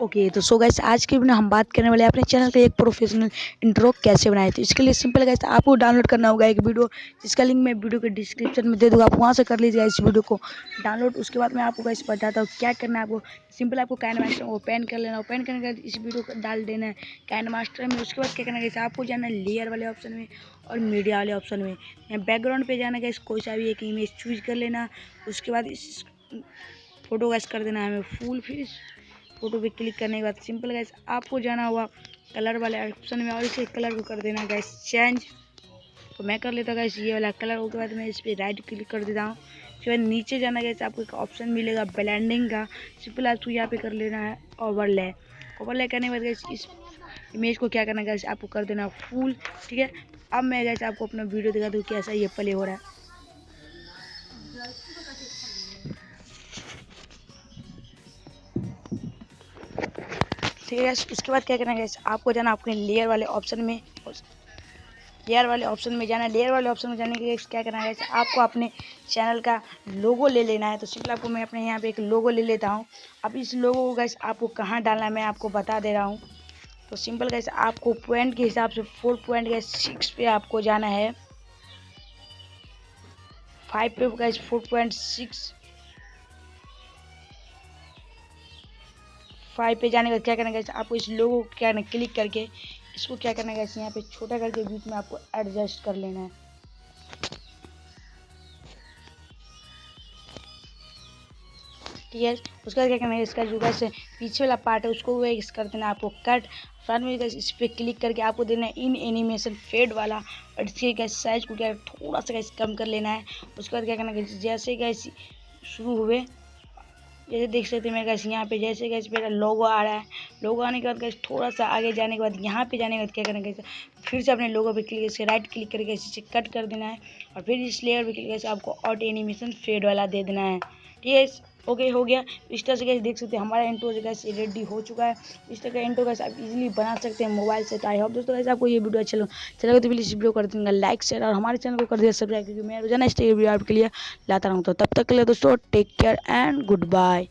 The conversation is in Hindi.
ओके तो सो गाइस आज के वीडियो में हम बात करने वाले हैं अपने चैनल का एक प्रोफेशनल इंट्रो कैसे बनाए। तो इसके लिए सिंपल गाइस आपको डाउनलोड करना होगा एक वीडियो, जिसका लिंक मैं वीडियो के डिस्क्रिप्शन में दे दूँगा। आप वहां से कर लीजिएगा इस वीडियो को डाउनलोड। उसके बाद मैं आपको गाइस बताता हूँ क्या करना है। आपको सिंपल आपको काइनमास्टर ओपन कर लेना। ओपन करने के बाद इस वीडियो को डाल देना है काइनमास्टर में। उसके बाद क्या करना है गाइस, आपको जाना है लेयर वाले ऑप्शन में और मीडिया वाले ऑप्शन में। यहाँ बैकग्राउंड पे जाना गाइस, कोई सा भी एक इमेज चूज कर लेना। उसके बाद इस फोटो गाइस कर देना है हमें फुल। फिर फोटो पे क्लिक करने के बाद सिंपल गाइस आपको जाना हुआ कलर वाले ऑप्शन में और इसे कलर को कर देना गाइस चेंज। तो मैं कर लेता हूँ गाइस ये वाला कलर। उसके बाद मैं इस पर राइट क्लिक कर देता हूँ। उसके बाद नीचे जाना गाइस आपको एक ऑप्शन मिलेगा ब्लेंडिंग का। सिंपल आपको यहाँ पे कर लेना है ओवरले। ओवरले करने के बाद गाइस इस इमेज को क्या करना है गाइस, आपको कर देना फुल। ठीक है, तो अब मैं गाइस आपको अपना वीडियो दिखा दूँ कैसा ये प्ले हो रहा है। ठीक है, उसके बाद क्या करना है, आपको जाना अपने लेयर वाले ऑप्शन में। लेयर वाले ऑप्शन में जाना है। लेयर वाले ऑप्शन में जाने के लिए क्या करना है, आपको अपने चैनल का लोगो ले लेना है। तो सिंपल आपको मैं अपने यहाँ पे एक लोगो ले लेता हूँ। अब इस लोगो को गाइस आपको कहाँ डालना है मैं आपको बता दे रहा हूँ। तो सिंपल गाइस आपको पॉइंट के हिसाब से 4.6 पे आपको जाना है। 5 पे गाइस 4.6 5 पे जाने के बाद क्या करना है, आपको इस लोगो को क्या करना है, क्लिक करके इसको क्या करना है, यहाँ पे छोटा करके बीच में आपको एडजस्ट कर लेना है। ठीक है, उसका क्या करना है, इसका जो वैसे पीछे वाला पार्ट है उसको वही कर देना है आपको कट। फ्रंट में इस पर क्लिक करके आपको देना है इन एनिमेशन फेड वाला और इसके क्या साइज को क्या थोड़ा सा कम कर लेना है। उसके बाद क्या करना है, जैसे गैस शुरू हुए जैसे देख सकते हैं मेरे गैस यहाँ पे जैसे गैस मेरा लोगो आ रहा है। लोगो आने के बाद गैस थोड़ा सा आगे जाने के बाद यहाँ पे जाने के बाद क्या करना है, फिर से अपने लोगो पे क्लिक से राइट क्लिक करके इसे कट कर देना है और फिर इस लेयर पे क्लिक करके आपको ऑटो एनिमेशन फेड वाला दे देना है। ठीक है, ओके हो गया। इस तरह से गैस देख सकते हैं हमारा इंट्रो जो गैस रेडी हो चुका है। इस तरह का इंट्रो गैस आप इजीली बना सकते हैं मोबाइल से। तो आई होप दोस्तों गैस आपको ये वीडियो अच्छा लगा तो प्लीज़ इस वीडियो कर देंगे लाइक शेयर और हमारे चैनल को कर दिया सब्सक्राइब, क्योंकि मैं रोजाना इस वीडियो आपके लिए लाता रहूँ। तो तब तक के लिए दोस्तों take care and good bye.